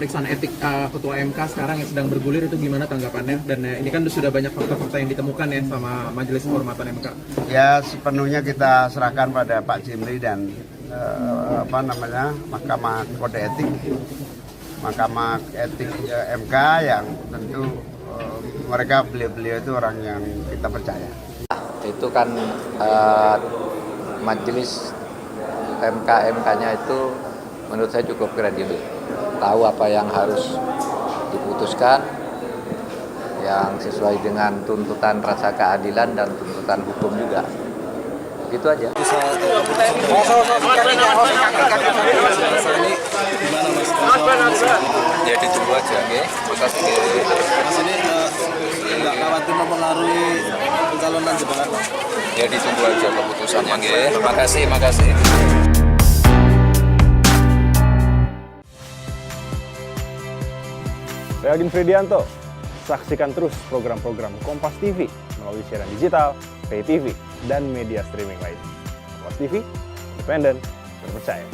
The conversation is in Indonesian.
pemeriksaan etik Ketua MK sekarang yang sedang bergulir itu gimana tanggapannya? Dan ini kan sudah banyak fakta-fakta yang ditemukan ya sama Majelis Kehormatan MK. Ya sepenuhnya kita serahkan pada Pak Jimli dan Mahkamah Kode Etik, Mahkamah Etik MK yang tentu mereka beliau itu orang yang kita percaya. Itu kan majelis MK-nya itu menurut saya cukup kredibel, tahu apa yang harus diputuskan, yang sesuai dengan tuntutan rasa keadilan dan tuntutan hukum juga. Gitu aja. Ya ditunggu aja, oke? Makasih. Mas ini nggak khawatir mempengaruhi pencalonan jenengan? Ya ditunggu aja keputusannya, oke? Makasih. Saya Agin Fridianto. Saksikan terus program-program Kompas TV melalui siaran digital, pay TV, dan media streaming lain. Kompas TV, independen, terpercaya.